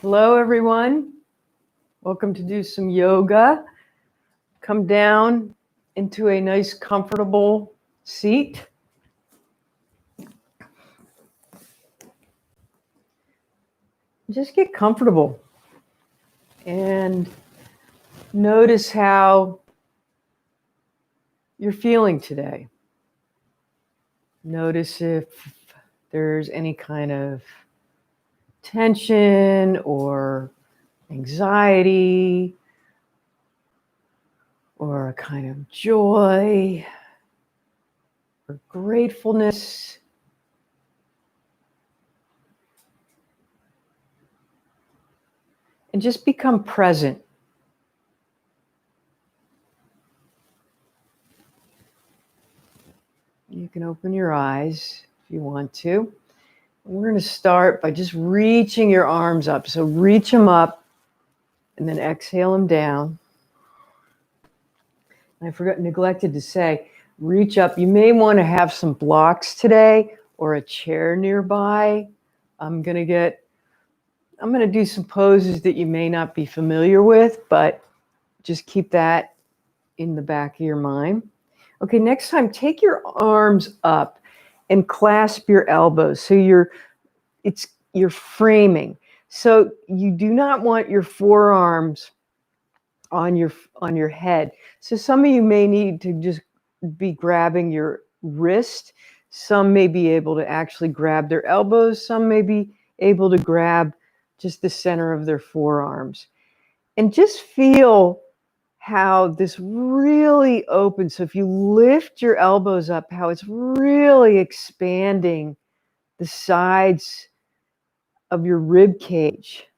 Hello, everyone. Welcome to do some yoga. Come down into a nice, comfortable seat. Just get comfortable and notice how you're feeling today. Notice if there's any kind of tension or anxiety or a kind of joy or gratefulness. And just become present. You can open your eyes if you want to. We're going to start by just reaching your arms up. So reach them up and then exhale them down. I neglected to say, reach up. You may want to have some blocks today or a chair nearby. I'm going to do some poses that you may not be familiar with, but just keep that in the back of your mind. Okay, next time, take your arms up and clasp your elbows. So you're framing. So you do not want your forearms on your head. So some of you may need to just be grabbing your wrist. Some may be able to actually grab their elbows. Some may be able to grab just the center of their forearms. And just feel how this really opens. So if you lift your elbows up, how it's really expanding the sides of your rib cage.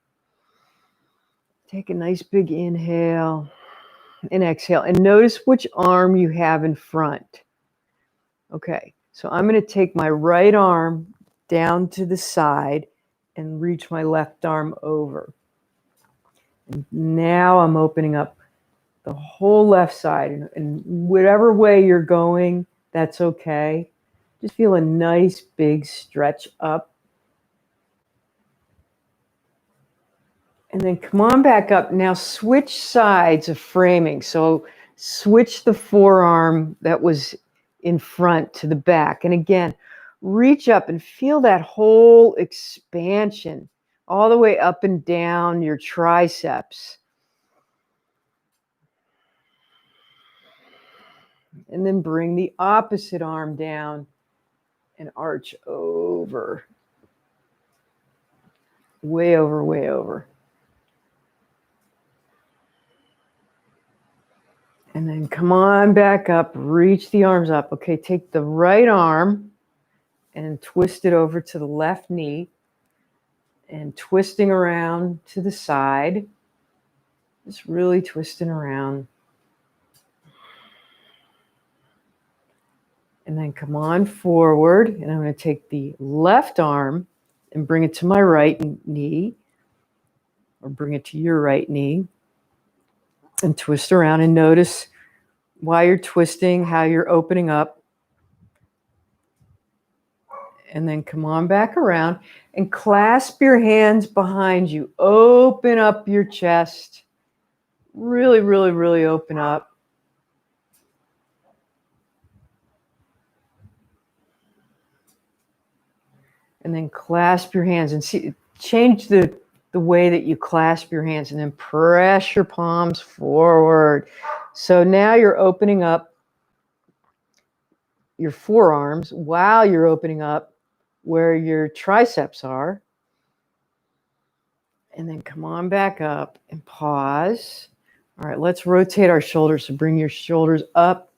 Take a nice big inhale and exhale. And notice which arm you have in front. Okay, so I'm going to take my right arm down to the side and reach my left arm over. And now I'm opening up the whole left side. And whatever way you're going, that's okay. Just feel a nice big stretch up. And then come on back up. Now switch sides of framing. So switch the forearm that was in front to the back. And again, reach up and feel that whole expansion all the way up and down your triceps. And then bring the opposite arm down and arch over. Way over, way over. And then come on back up, reach the arms up. Okay, take the right arm and twist it over to the left knee and twisting around to the side. Just really twisting around. And then come on forward, and I'm going to take the left arm and bring it to my right knee, or bring it to your right knee, and twist around. And notice while you're twisting, how you're opening up. And then come on back around and clasp your hands behind you. Open up your chest. Really, really, really open up. And then clasp your hands and change the way that you clasp your hands, and then press your palms forward. So now you're opening up your forearms while you're opening up where your triceps are. And then come on back up and pause. All right, let's rotate our shoulders. So bring your shoulders up,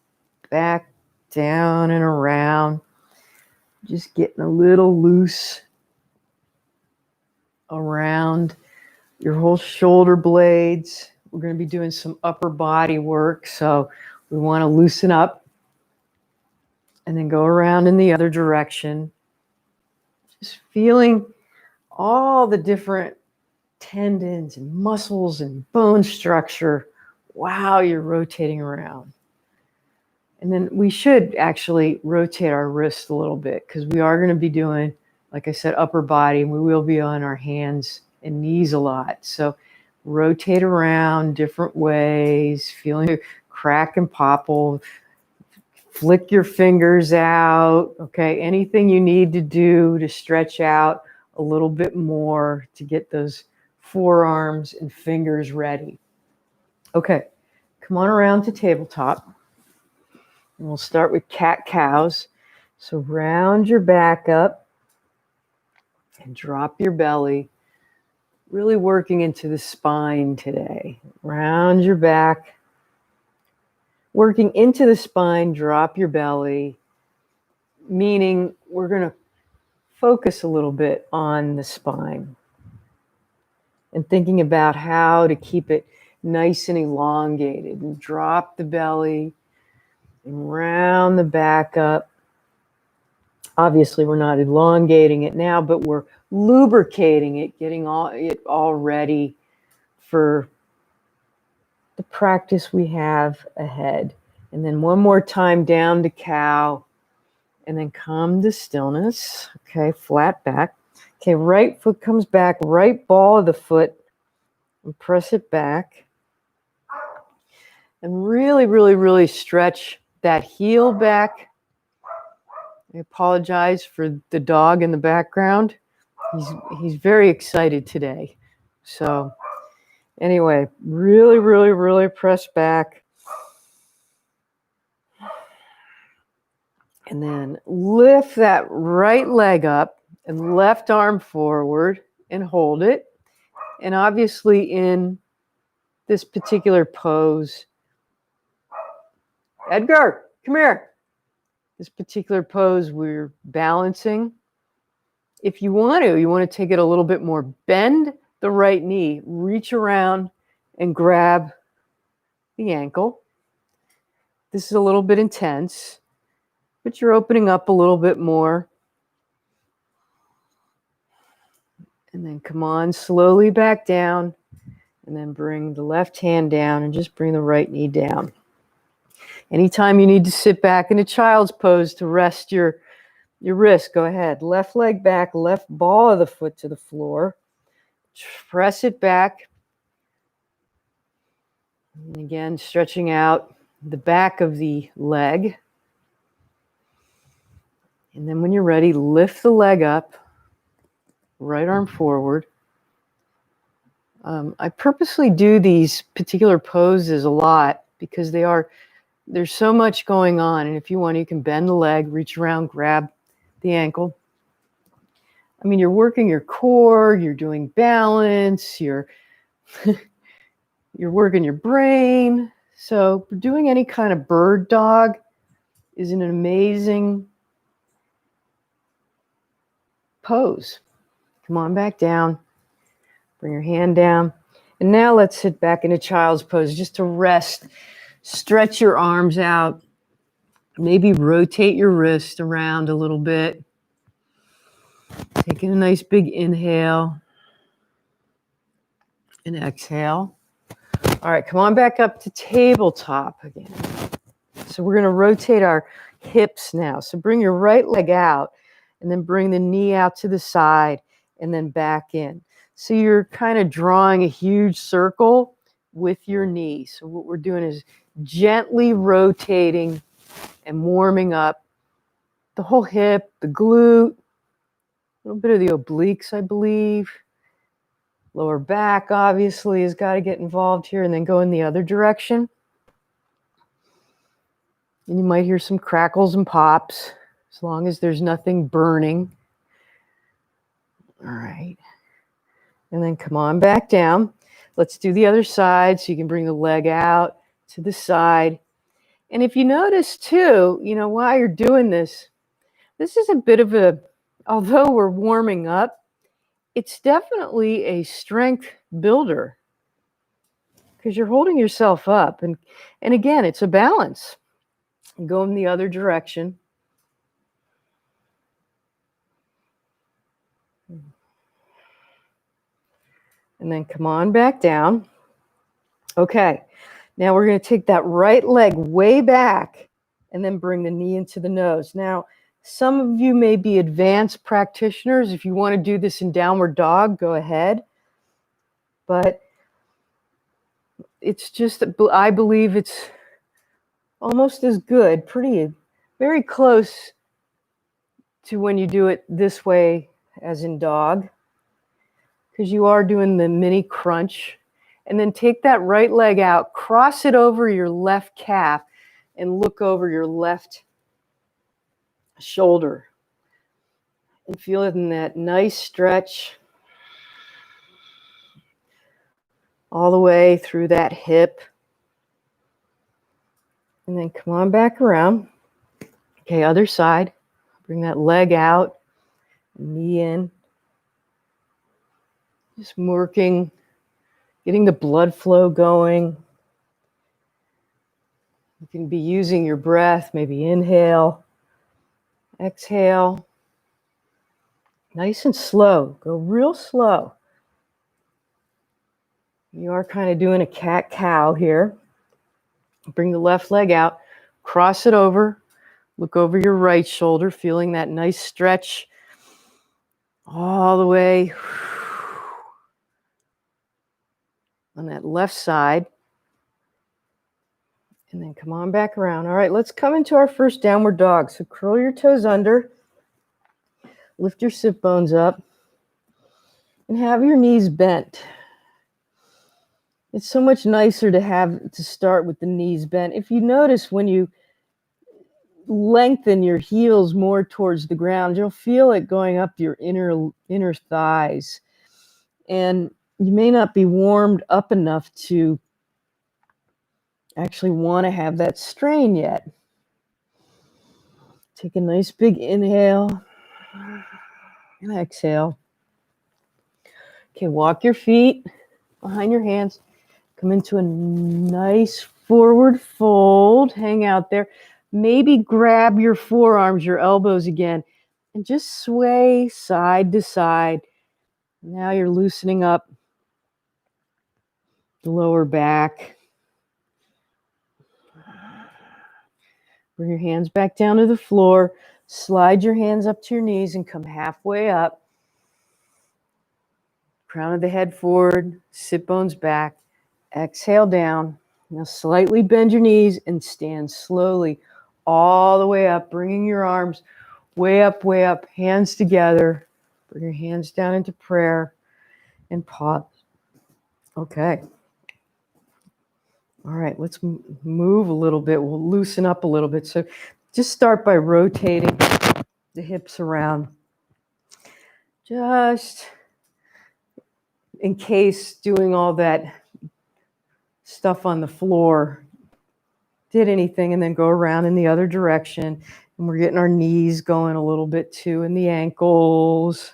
back, down, and around. Just getting a little loose around your whole shoulder blades. We're going to be doing some upper body work, so we want to loosen up and then go around in the other direction. Just feeling all the different tendons and muscles and bone structure while you're rotating around. And then we should actually rotate our wrists a little bit, because we are going to be doing, like I said, upper body, and we will be on our hands and knees a lot. So rotate around different ways, feeling your crack and popple. Flick your fingers out, okay? Anything you need to do to stretch out a little bit more to get those forearms and fingers ready. Okay, come on around to tabletop. And we'll start with cat-cows. So round your back up and drop your belly. Really working into the spine today. Round your back. Working into the spine, drop your belly, meaning we're going to focus a little bit on the spine and thinking about how to keep it nice and elongated. And drop the belly and round the back up. Obviously, we're not elongating it now, but we're lubricating it, getting it all ready for the practice we have ahead. And then one more time down to cow, and then come to stillness. Okay, flat back. Okay, right foot comes back, right ball of the foot, and press it back. And really, really, really stretch that heel back. I apologize for the dog in the background. He's very excited today. So anyway, really, really, really press back. And then lift that right leg up and left arm forward and hold it. And obviously in this particular pose, Edgar, come here. This particular pose, we're balancing. If you want to take it a little bit more. Bend the right knee, reach around and grab the ankle. This is a little bit intense, but you're opening up a little bit more. And then come on, slowly back down. And then bring the left hand down and just bring the right knee down. Anytime you need to sit back in a child's pose to rest your wrist, go ahead. Left leg back, left ball of the foot to the floor. Press it back. And again, stretching out the back of the leg. And then when you're ready, lift the leg up. Right arm forward. I purposely do these particular poses a lot because there's so much going on. And if you want, you can bend the leg, reach around, grab the ankle. I mean, you're working your core, you're doing balance, you're working your brain. So doing any kind of bird dog is an amazing pose. Come on back down. Bring your hand down. And now let's sit back in a child's pose just to rest. Stretch your arms out. Maybe rotate your wrist around a little bit. Taking a nice big inhale and exhale. All right, come on back up to tabletop again. So we're going to rotate our hips now. So bring your right leg out and then bring the knee out to the side and then back in. So you're kind of drawing a huge circle with your knee. So what we're doing is gently rotating and warming up the whole hip, the glute, a little bit of the obliques, I believe. Lower back, obviously, has got to get involved here, and then go in the other direction. And you might hear some crackles and pops, as long as there's nothing burning. All right. And then come on back down. Let's do the other side, so you can bring the leg out to the side. And if you notice, too, while you're doing this, this is a bit of although we're warming up, it's definitely a strength builder because you're holding yourself up. And again, it's a balance. Go in the other direction. And then come on back down. Okay, now we're going to take that right leg way back and then bring the knee into the nose. Now, some of you may be advanced practitioners. If you want to do this in downward dog, go ahead. but it's just, I believe it's almost as good, very close to when you do it this way as in dog, because you are doing the mini crunch. And then take that right leg out, cross it over your left calf, and look over your left shoulder. And feeling that nice stretch all the way through that hip. And then come on back around. Okay, other side. Bring that leg out, knee in. Just working, getting the blood flow going. You can be using your breath, maybe inhale, exhale. Nice and slow, go real slow. You are kind of doing a cat-cow here. Bring the left leg out, cross it over, look over your right shoulder, feeling that nice stretch all the way on that left side. And then come on back around. All right, let's come into our first downward dog. So curl your toes under, lift your sit bones up, and have your knees bent. It's so much nicer to start with the knees bent. If you notice, when you lengthen your heels more towards the ground, you'll feel it going up your inner thighs. And you may not be warmed up enough to actually want to have that strain yet. Take a nice big inhale and exhale. Okay, walk your feet behind your hands. Come into a nice forward fold. Hang out there. Maybe grab your forearms, your elbows again, and just sway side to side. Now you're loosening up the lower back. Bring your hands back down to the floor. Slide your hands up to your knees and come halfway up. Crown of the head forward, sit bones back. Exhale down. Now slightly bend your knees and stand slowly all the way up, bringing your arms way up, hands together. Bring your hands down into prayer and pause. Okay. All right, let's move a little bit. We'll loosen up a little bit. So just start by rotating the hips around. Just in case doing all that stuff on the floor did anything, and then go around in the other direction. And we're getting our knees going a little bit too, and the ankles.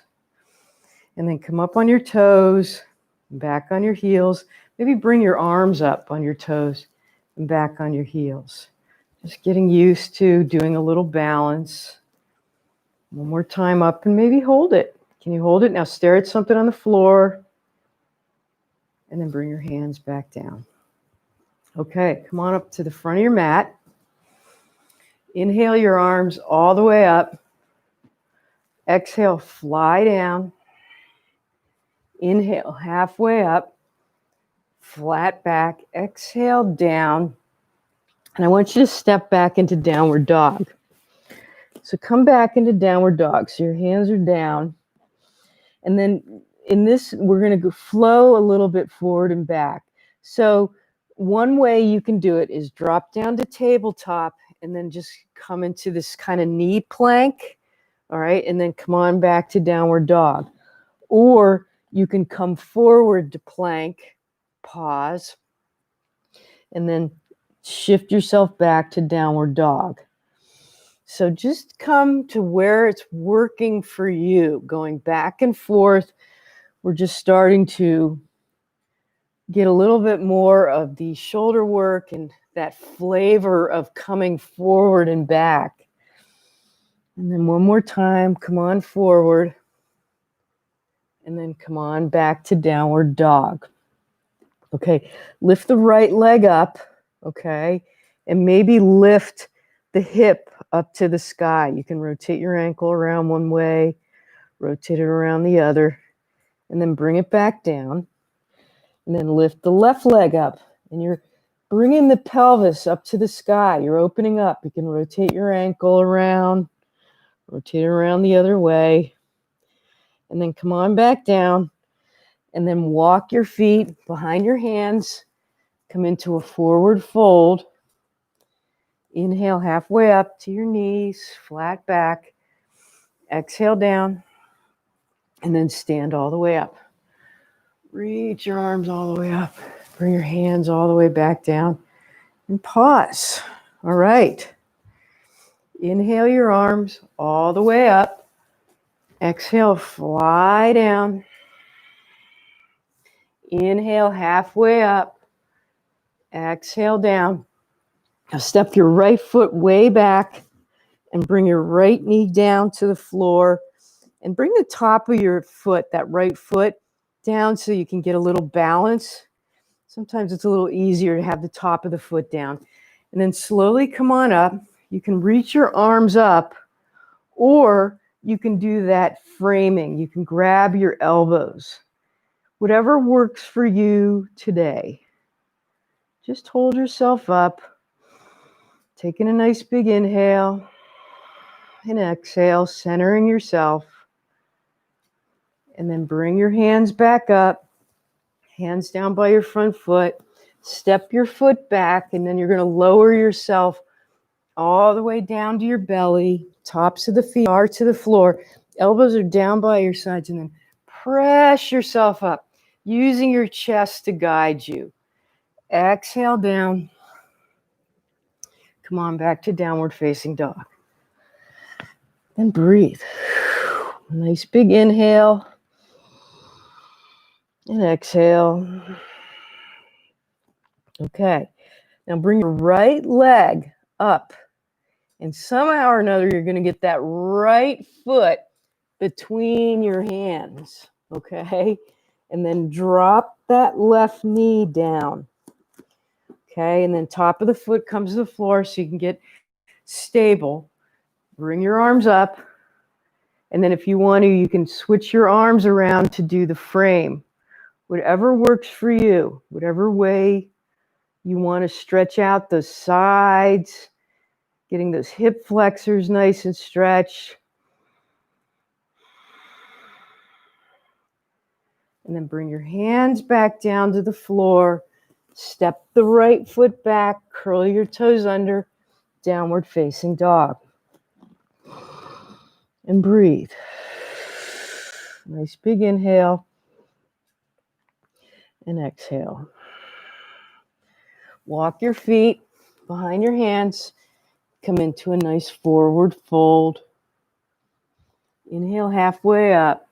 And then come up on your toes, back on your heels. Maybe bring your arms up on your toes and back on your heels. Just getting used to doing a little balance. One more time up, and maybe hold it. Can you hold it? Now stare at something on the floor. And then bring your hands back down. Okay, come on up to the front of your mat. Inhale your arms all the way up. Exhale, fly down. Inhale, halfway up. Flat back. Exhale, down. And I want you to step back into downward dog. So come back into downward dog. So your hands are down. And then in this, we're going to go flow a little bit forward and back. So one way you can do it is drop down to tabletop and then just come into this kind of knee plank. All right. And then come on back to downward dog. Or you can come forward to plank, pause, and then shift yourself back to downward dog. So just come to where it's working for you, going back and forth. We're just starting to get a little bit more of the shoulder work and that flavor of coming forward and back. And then one more time, come on forward. And then come on back to downward dog. Okay, lift the right leg up, okay? And maybe lift the hip up to the sky. You can rotate your ankle around one way, rotate it around the other, and then bring it back down. And then lift the left leg up. And you're bringing the pelvis up to the sky. You're opening up. You can rotate your ankle around. Rotate around the other way. And then come on back down. And then walk your feet behind your hands. Come into a forward fold. Inhale halfway up to your knees, flat back. Exhale down. And then stand all the way up. Reach your arms all the way up. Bring your hands all the way back down. And pause. All right. Inhale your arms all the way up. Exhale, fly down. Inhale halfway up. Exhale down. Now step your right foot way back and bring your right knee down to the floor. And bring the top of your foot, that right foot, down so you can get a little balance. Sometimes it's a little easier to have the top of the foot down. And then slowly come on up. You can reach your arms up, or you can do that framing. You can grab your elbows. Whatever works for you today. Just hold yourself up. Taking a nice big inhale and exhale, centering yourself. And then bring your hands back up. Hands down by your front foot. Step your foot back, and then you're going to lower yourself all the way down to your belly. Tops of the feet are to the floor. Elbows are down by your sides, and then press yourself up, using your chest to guide you. Exhale down. Come on back to downward facing dog. Then breathe. Nice big inhale. And exhale. Okay. Now bring your right leg up. And somehow or another, you're going to get that right foot between your hands. Okay. And then drop that left knee down. Okay. And then top of the foot comes to the floor so you can get stable. Bring your arms up. And then if you want to, you can switch your arms around to do the frame. Whatever works for you, whatever way you want to stretch out the sides, getting those hip flexors nice and stretched. And then bring your hands back down to the floor. Step the right foot back, curl your toes under, downward facing dog. And breathe. Nice big inhale. And exhale. Walk your feet behind your hands. Come into a nice forward fold. Inhale halfway up.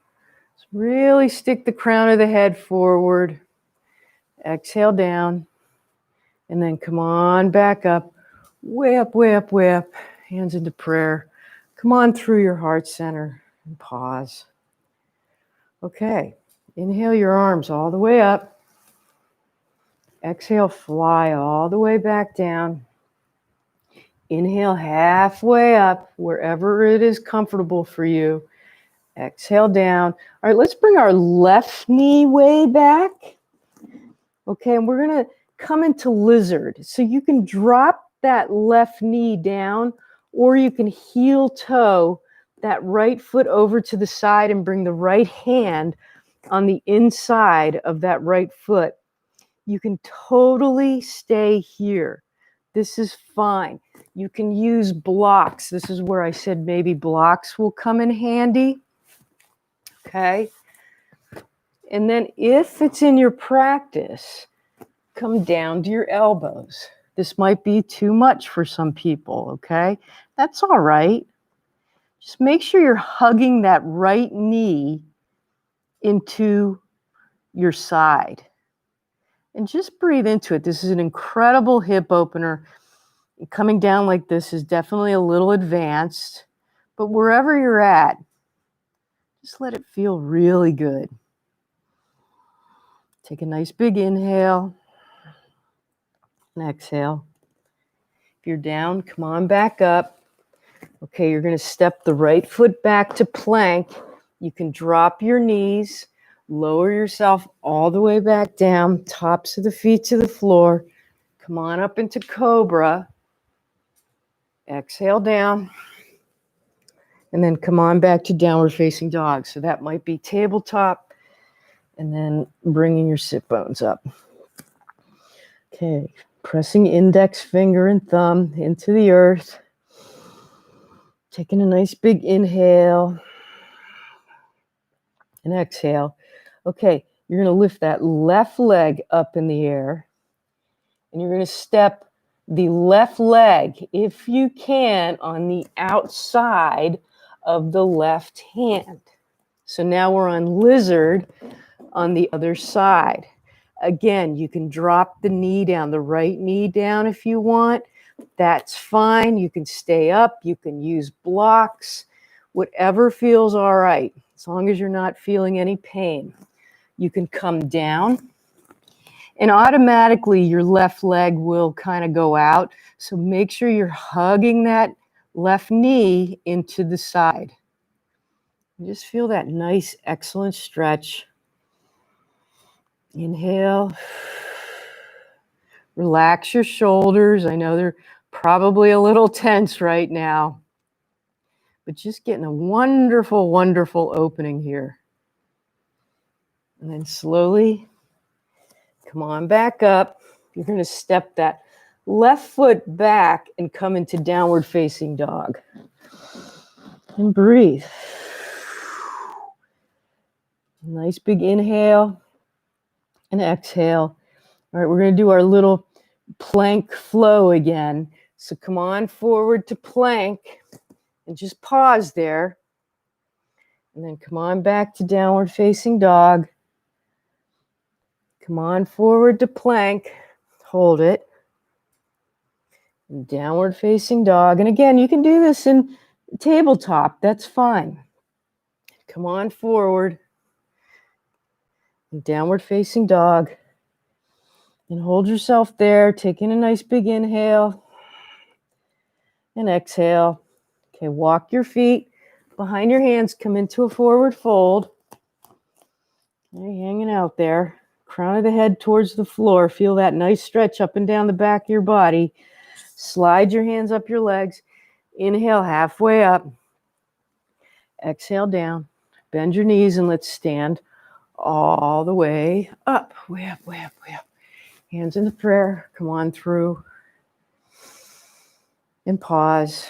Just really stick the crown of the head forward. Exhale down. And then come on back up. Way up, way up, way up. Hands into prayer. Come on through your heart center and pause. Okay. Inhale your arms all the way up. Exhale, fly all the way back down. Inhale halfway up, wherever it is comfortable for you. Exhale down. All right, let's bring our left knee way back. Okay, and we're going to come into lizard. So you can drop that left knee down, or you can heel toe that right foot over to the side and bring the right hand on the inside of that right foot. You can totally stay here. This is fine. You can use blocks. This is where I said maybe blocks will come in handy. Okay. And then if it's in your practice, come down to your elbows. This might be too much for some people. Okay. That's all right. Just make sure you're hugging that right knee into your side. And just breathe into it. This is an incredible hip opener. Coming down like this is definitely a little advanced, but wherever you're at, just let it feel really good. Take a nice big inhale and exhale. If you're down, come on back up. Okay, you're going to step the right foot back to plank. You can drop your knees, Lower yourself all the way back down, tops of the feet to the floor. Come on up into Cobra. Exhale down. And then come on back to downward facing dog. So that might be tabletop and then bringing your sit bones up. Okay, pressing index finger and thumb into the earth. Taking a nice big inhale and exhale. Okay, you're going to lift that left leg up in the air and you're going to step the left leg, if you can, on the outside of the left hand. So now we're on lizard on the other side. Again, you can drop the knee down, the right knee down if you want. That's fine. You can stay up. You can use blocks. Whatever feels all right, as long as you're not feeling any pain. You can come down. And automatically your left leg will kind of go out. So make sure you're hugging that left knee into the side. Just feel that nice, excellent stretch. Inhale. Relax your shoulders. I know they're probably a little tense right now. But just getting a wonderful, wonderful opening here. And then slowly come on back up. You're going to step that left foot back and come into downward facing dog. And breathe. Nice big inhale and exhale. All right, we're going to do our little plank flow again. So come on forward to plank and just pause there. And then come on back to downward facing dog. Come on forward to plank. Hold it. And downward facing dog. And again, you can do this in tabletop. That's fine. Come on forward. And downward facing dog. And hold yourself there. Taking a nice big inhale. And exhale. Okay, walk your feet behind your hands. Come into a forward fold. Okay, hanging out there. Crown of the head towards the floor. Feel that nice stretch up and down the back of your body. Slide your hands up your legs. Inhale halfway up. Exhale down. Bend your knees and let's stand all the way up. Way up, way up, way up. Hands in the prayer. Come on through. And pause.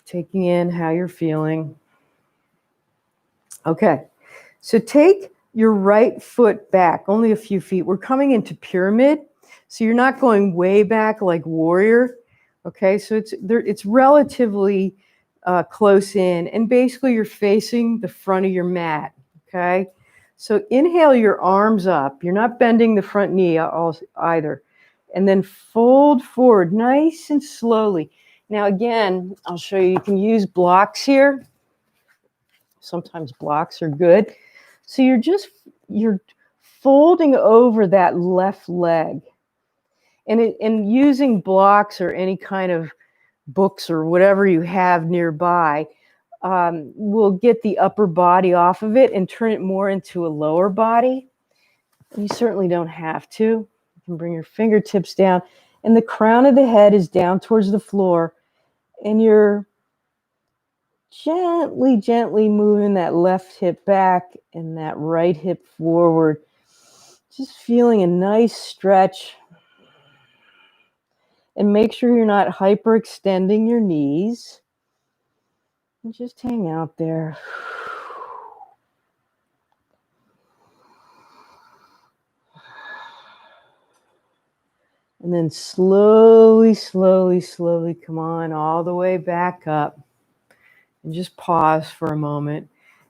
Taking in how you're feeling. Okay. So take your right foot back, only a few feet. We're coming into pyramid, so you're not going way back like warrior. Okay, so it's relatively close in, and basically you're facing the front of your mat. Okay, so inhale your arms up. You're not bending the front knee either, and then fold forward nice and slowly. Now again, I'll show you. You can use blocks here. Sometimes blocks are good. So you're folding over that left leg, and using blocks or any kind of books or whatever you have nearby will get the upper body off of it and turn it more into a lower body. You certainly don't have to. You can bring your fingertips down, and the crown of the head is down towards the floor, and you're gently moving that left hip back and that right hip forward. Just feeling a nice stretch. And make sure you're not hyperextending your knees. And just hang out there. And then slowly come on all the way back up. And just pause for a moment.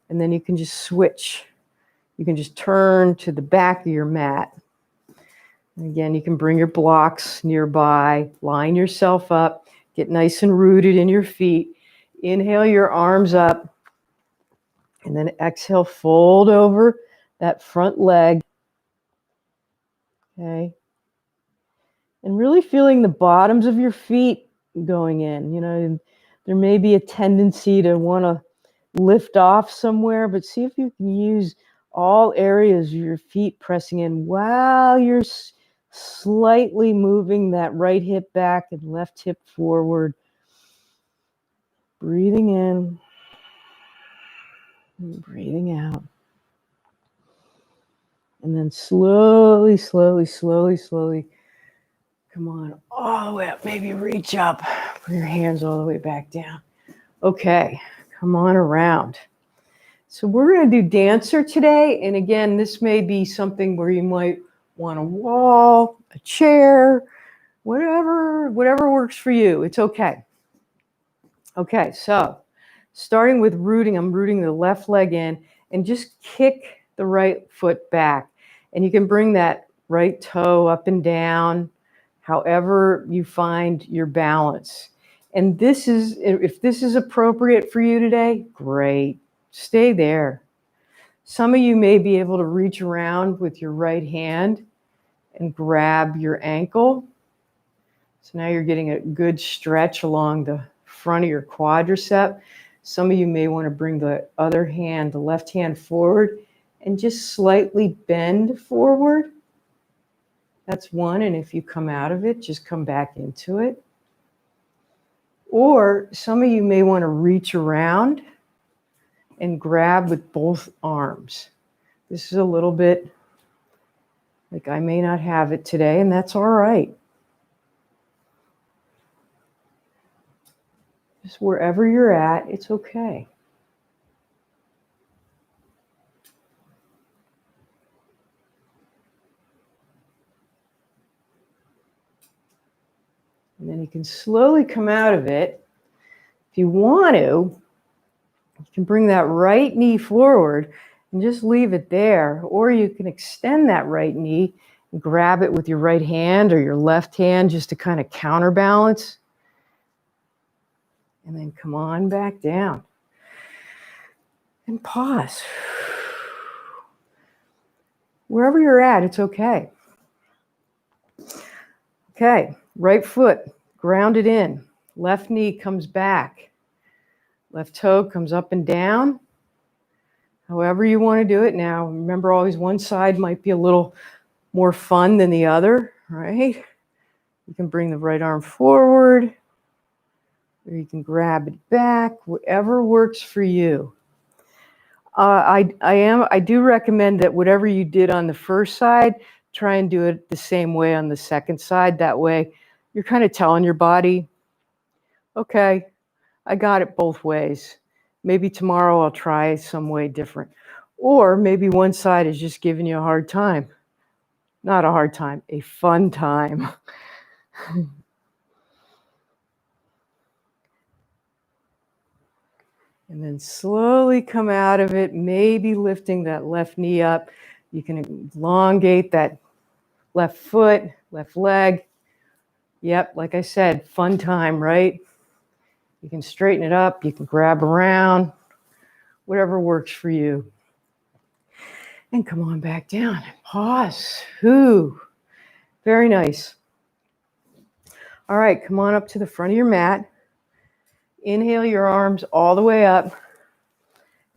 And then you can just switch. You can just turn to the back of your mat. And again, you can bring your blocks nearby. Line yourself up. Get nice and rooted in your feet. Inhale your arms up. And then exhale, fold over that front leg. Okay. And really feeling the bottoms of your feet going in. You know, there may be a tendency to want to lift off somewhere, but see if you can use all areas of your feet pressing in while you're slightly moving that right hip back and left hip forward. Breathing in and breathing out. And then slowly, slowly, slowly, slowly, come on, all the way up. Maybe reach up. Bring your hands all the way back down. Okay, come on around. So we're going to do dancer today. And again, this may be something where you might want a wall, a chair, whatever works for you. It's okay. Okay, so starting with rooting, I'm rooting the left leg in and just kick the right foot back. And you can bring that right toe up and down, however you find your balance. And this is, if this is appropriate for you today, great. Stay there. Some of you may be able to reach around with your right hand and grab your ankle. So now you're getting a good stretch along the front of your quadricep. Some of you may want to bring the other hand, the left hand forward and just slightly bend forward. That's one. And if you come out of it, just come back into it. Or some of you may want to reach around and grab with both arms. This is a little bit like I may not have it today, and that's all right. Just wherever you're at, it's okay. And then you can slowly come out of it. If you want to, you can bring that right knee forward and just leave it there. Or you can extend that right knee and grab it with your right hand or your left hand just to kind of counterbalance. And then come on back down. And pause. Wherever you're at, it's okay. Okay, right foot grounded in. Left knee comes back. Left toe comes up and down. However you want to do it now. Remember, always one side might be a little more fun than the other, right? You can bring the right arm forward, or you can grab it back, whatever works for you. I do recommend that whatever you did on the first side, try and do it the same way on the second side. That way, you're kind of telling your body, okay, I got it both ways. Maybe tomorrow I'll try some way different. Or maybe one side is just giving you a hard time. Not a hard time, a fun time. And then slowly come out of it, maybe lifting that left knee up. You can elongate that left foot, left leg. Yep, like I said, fun time, right? You can straighten it up, you can grab around, whatever works for you. And come on back down and pause. Ooh, very nice. All right, come on up to the front of your mat. Inhale your arms all the way up.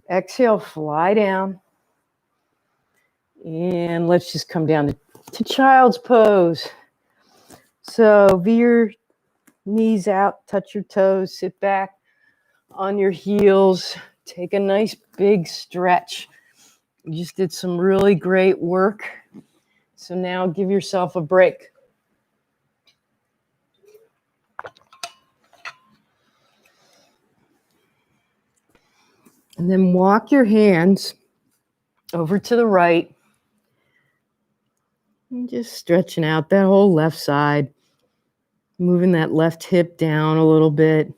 Exhale, fly down. And let's just come down to child's pose. So V your knees out, touch your toes, sit back on your heels. Take a nice big stretch. You just did some really great work. So now give yourself a break. And then walk your hands over to the right. And just stretching out that whole left side. Moving that left hip down a little bit.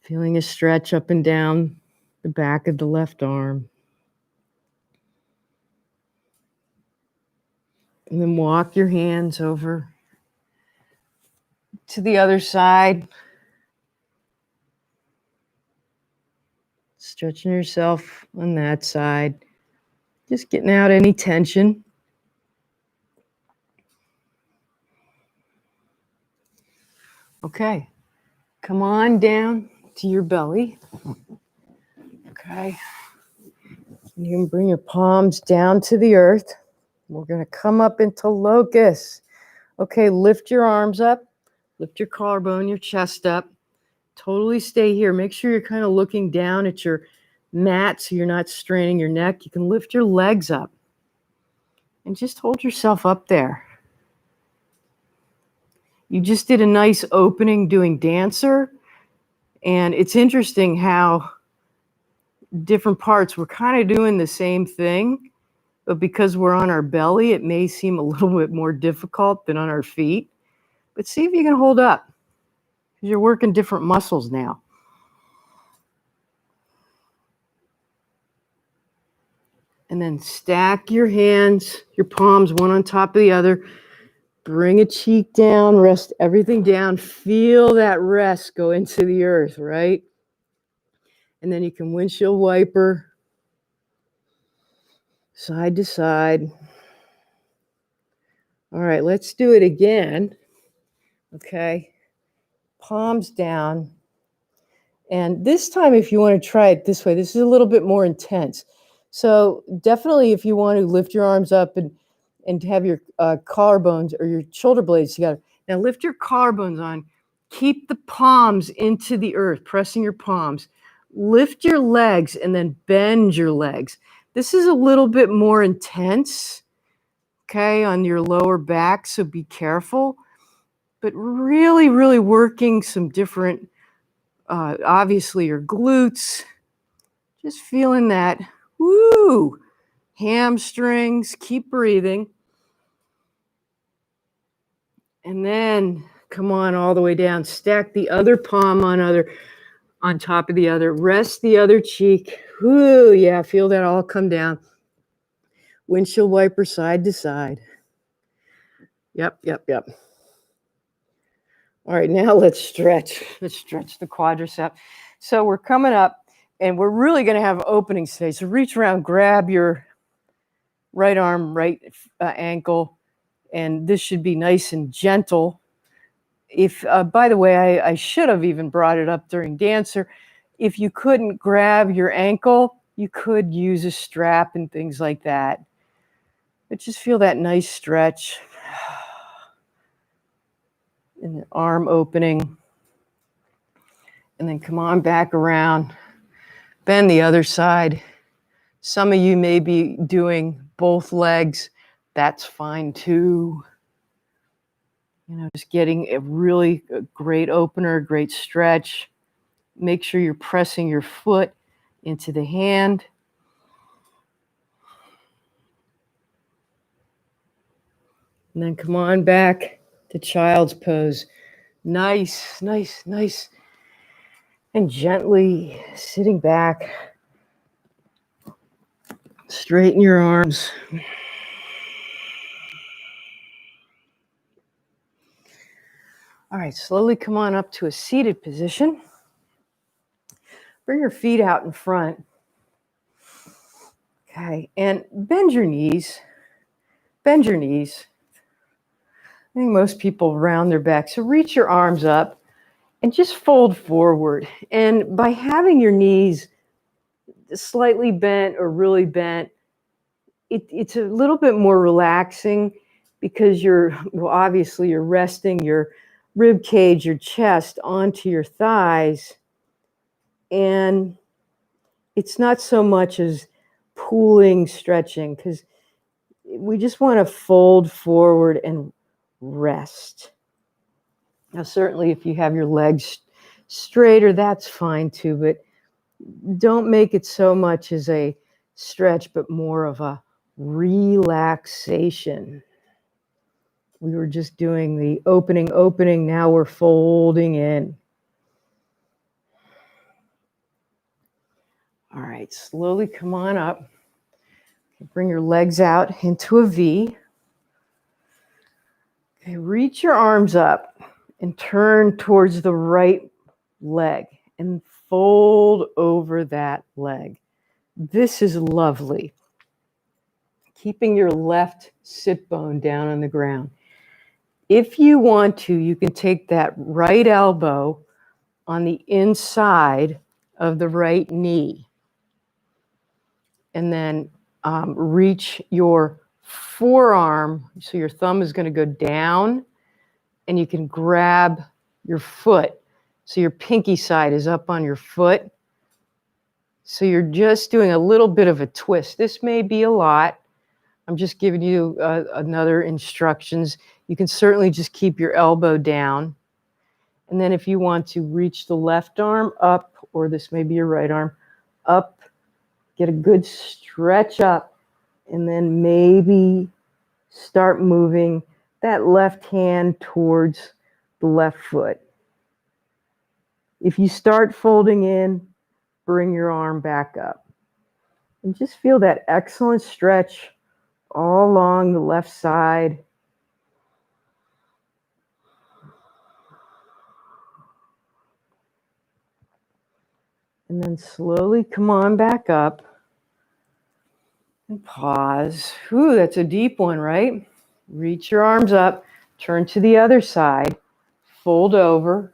Feeling a stretch up and down the back of the left arm. And then walk your hands over to the other side. Stretching yourself on that side. Just getting out any tension. Okay. Come on down to your belly. Okay. You can bring your palms down to the earth. We're going to come up into locust. Okay, lift your arms up. Lift your collarbone, your chest up. Totally stay here. Make sure you're kind of looking down at your mat so you're not straining your neck. You can lift your legs up and just hold yourself up there. You just did a nice opening doing dancer, and it's interesting how different parts, we're kind of doing the same thing, but because we're on our belly, it may seem a little bit more difficult than on our feet. But see if you can hold up, because you're working different muscles now. And then stack your hands, your palms, one on top of the other. Bring a cheek down, rest everything down. Feel that rest go into the earth, right? And then you can windshield wiper side to side. All right, let's do it again. Okay, palms down. And this time, if you want to try it this way, this is a little bit more intense. So definitely if you want to lift your arms up and have your collarbones or your shoulder blades together. Now lift your collarbones on. Keep the palms into the earth, pressing your palms. Lift your legs and then bend your legs. This is a little bit more intense, okay, on your lower back, so be careful. But really, really working some different, obviously your glutes, just feeling that, woo, hamstrings, keep breathing. And then come on all the way down, stack the other palm on top of the other, rest the other cheek. Whoo, yeah, feel that all come down. Windshield wiper side to side. Yep. All right, now let's stretch. Let's stretch the quadriceps. So we're coming up, and we're really going to have openings today. So reach around, grab your right arm, right ankle, and this should be nice and gentle. If, by the way, I should have even brought it up during dancer. If you couldn't grab your ankle, you could use a strap and things like that. But just feel that nice stretch. And the arm opening. And then come on back around. Bend the other side. Some of you may be doing both legs. That's fine too. You know, just getting a really great opener, great stretch. Make sure you're pressing your foot into the hand. And then come on back to child's pose. Nice. And gently sitting back. Straighten your arms. All right, slowly come on up to a seated position. Bring your feet out in front. Okay, and bend your knees. Bend your knees. I think most people round their back. So reach your arms up and just fold forward. And by having your knees slightly bent or really bent, it's a little bit more relaxing because obviously you're resting your rib cage, your chest onto your thighs. And it's not so much as pulling, stretching, because we just want to fold forward and rest. Now, certainly if you have your legs straighter, that's fine too, but don't make it so much as a stretch, but more of a relaxation. We were just doing the opening, now we're folding in. All right, slowly come on up. Bring your legs out into a V. Okay, reach your arms up and turn towards the right leg and fold over that leg. This is lovely. Keeping your left sit bone down on the ground. If you want to, you can take that right elbow on the inside of the right knee. and then reach your forearm. So your thumb is going to go down, and you can grab your foot. So your pinky side is up on your foot. So you're just doing a little bit of a twist. This may be a lot. I'm just giving you another instructions. You can certainly just keep your elbow down. And then if you want to reach the left arm up, or this may be your right arm, up, get a good stretch up, and then maybe start moving that left hand towards the left foot. If you start folding in, bring your arm back up. And just feel that excellent stretch all along the left side. And then slowly come on back up and pause. Whew, that's a deep one, right? Reach your arms up, turn to the other side, fold over.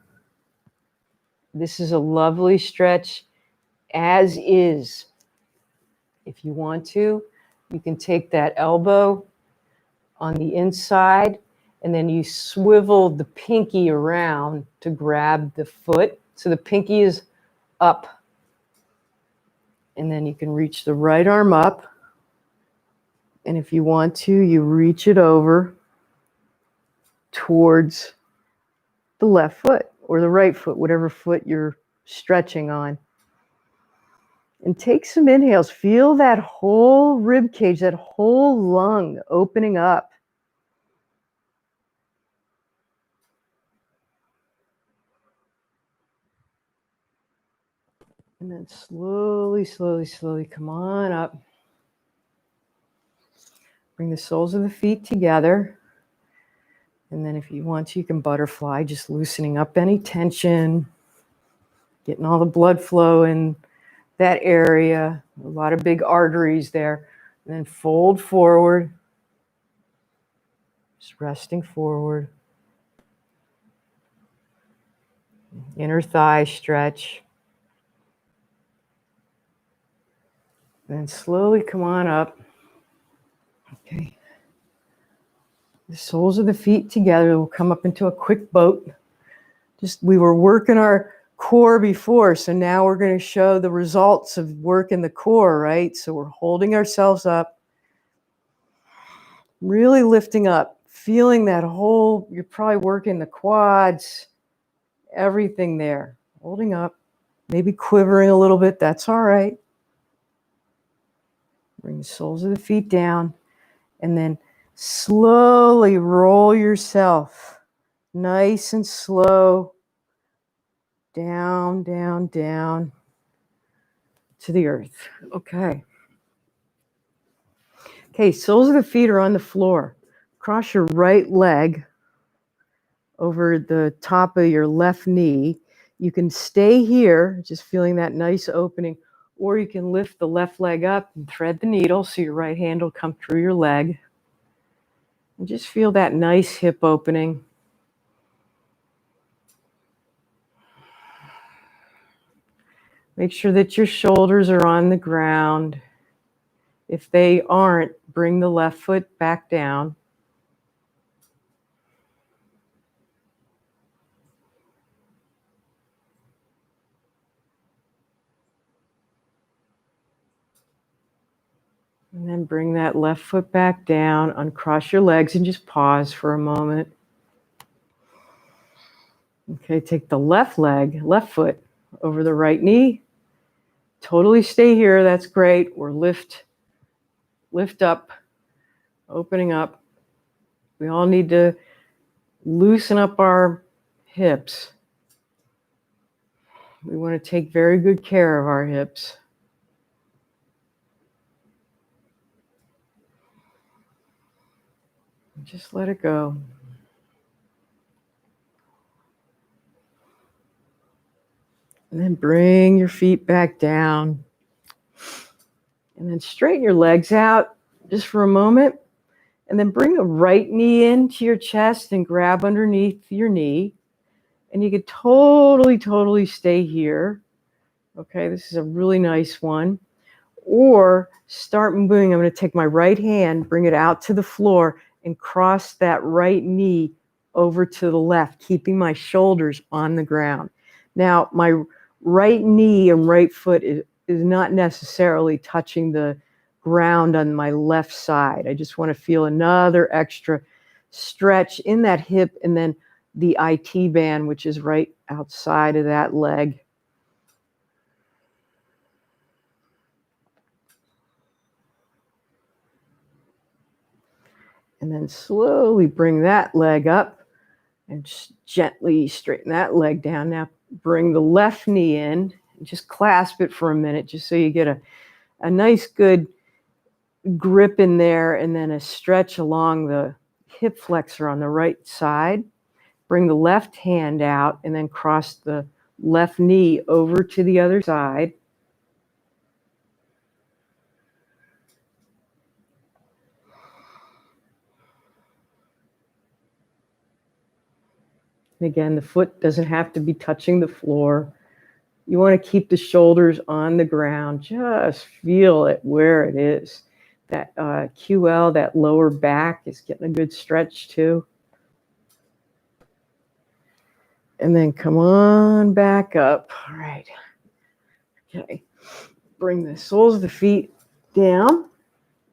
This is a lovely stretch as is. If you want to, you can take that elbow on the inside and then you swivel the pinky around to grab the foot. So the pinky is up. And then you can reach the right arm up. And if you want to, you reach it over towards the left foot or the right foot, whatever foot you're stretching on. And take some inhales. Feel that whole rib cage, that whole lung opening up. And then slowly, slowly, slowly come on up. Bring the soles of the feet together. And then if you want to, you can butterfly, just loosening up any tension, getting all the blood flow in that area. A lot of big arteries there. And then fold forward. Just resting forward. Inner thigh stretch. And then slowly come on up. Okay. The soles of the feet together will come up into a quick boat. We were working our core before, so now we're going to show the results of working the core, right? So we're holding ourselves up, really lifting up, feeling that whole, you're probably working the quads, everything there. Holding up, maybe quivering a little bit, that's all right. Bring the soles of the feet down, and then slowly roll yourself, nice and slow, down, down, down to the earth. Okay. Okay, soles of the feet are on the floor. Cross your right leg over the top of your left knee. You can stay here, just feeling that nice opening, or you can lift the left leg up and thread the needle so your right hand will come through your leg. And just feel that nice hip opening. Make sure that your shoulders are on the ground. If they aren't, bring the left foot back down. And then bring that left foot back down, uncross your legs, and just pause for a moment. Okay, take the left foot over the right knee. Totally stay here, that's great. Or lift up, opening up. We all need to loosen up our hips. We want to take very good care of our hips. Just let it go. And then bring your feet back down. And then straighten your legs out just for a moment. And then bring the right knee into your chest and grab underneath your knee. And you could totally stay here. Okay, this is a really nice one. Or start moving. I'm going to take my right hand, bring it out to the floor, and cross that right knee over to the left, keeping my shoulders on the ground. Now, my right knee and right foot is not necessarily touching the ground on my left side. I just want to feel another extra stretch in that hip, and then the IT band, which is right outside of that leg. And then slowly bring that leg up and just gently straighten that leg down. Now bring the left knee in and just clasp it for a minute, just so you get a nice good grip in there, and then a stretch along the hip flexor on the right side. Bring the left hand out and then cross the left knee over to the other side. And again, the foot doesn't have to be touching the floor. You want to keep the shoulders on the ground. Just feel it where it is. That QL, that lower back, is getting a good stretch too. And then come on back up. All right. Okay. Bring the soles of the feet down.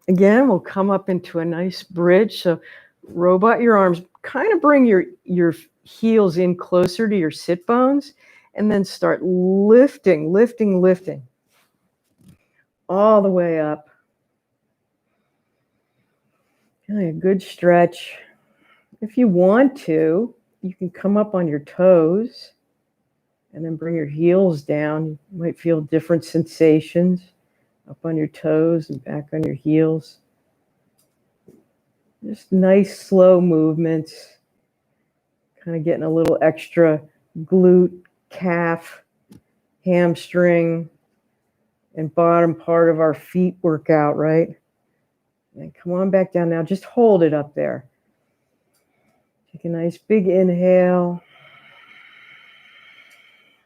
Again, we'll come up into a nice bridge. So robot your arms. Kind of bring your heels in closer to your sit bones, and then start lifting, lifting, lifting all the way up. Feeling a good stretch. If you want to, you can come up on your toes and then bring your heels down. You might feel different sensations up on your toes and back on your heels. Just nice, slow movements. Kind of getting a little extra glute, calf, hamstring, and bottom part of our feet workout, right? And come on back down now. Just hold it up there. Take a nice big inhale.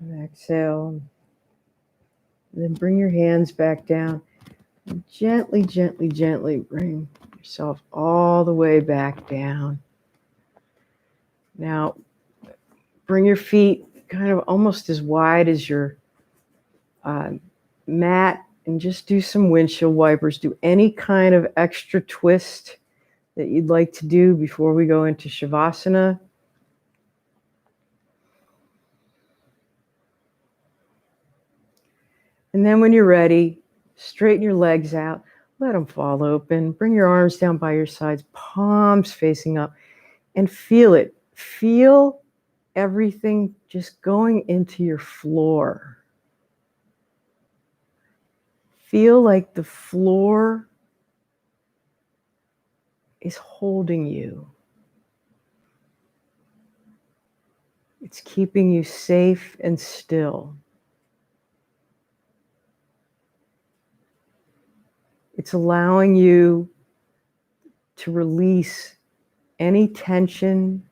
And exhale. And then bring your hands back down. And gently, gently, gently bring yourself all the way back down. Now, bring your feet kind of almost as wide as your mat, and just do some windshield wipers. Do any kind of extra twist that you'd like to do before we go into Shavasana. And then when you're ready, straighten your legs out, let them fall open, bring your arms down by your sides, palms facing up, and feel it. Feel everything just going into your floor. Feel like the floor is holding you. It's keeping you safe and still. It's allowing you to release any tension,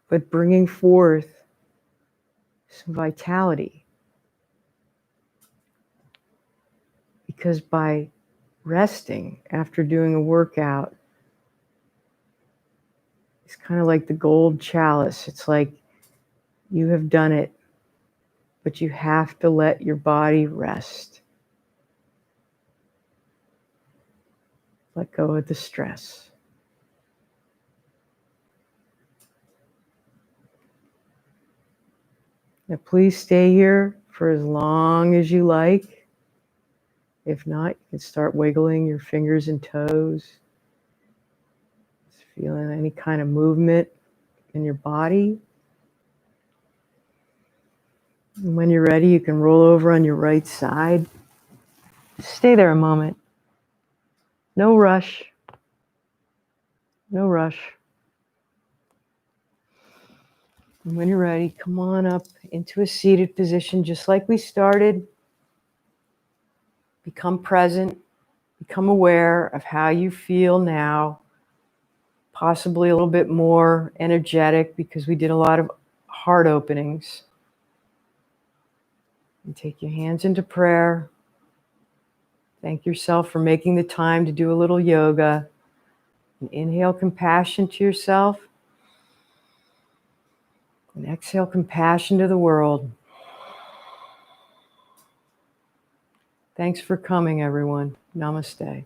but bringing forth some vitality. Because by resting after doing a workout, it's kind of like the gold chalice. It's like you have done it, but you have to let your body rest. Let go of the stress. Now, please stay here for as long as you like. If not, you can start wiggling your fingers and toes. Just feeling any kind of movement in your body. And when you're ready, you can roll over on your right side. Stay there a moment. No rush. No rush. And when you're ready, come on up into a seated position, just like we started. Become present. Become aware of how you feel now. possibly a little bit more energetic because we did a lot of heart openings. And take your hands into prayer. Thank yourself for making the time to do a little yoga. And inhale compassion to yourself. And exhale compassion to the world. Thanks for coming, everyone. Namaste.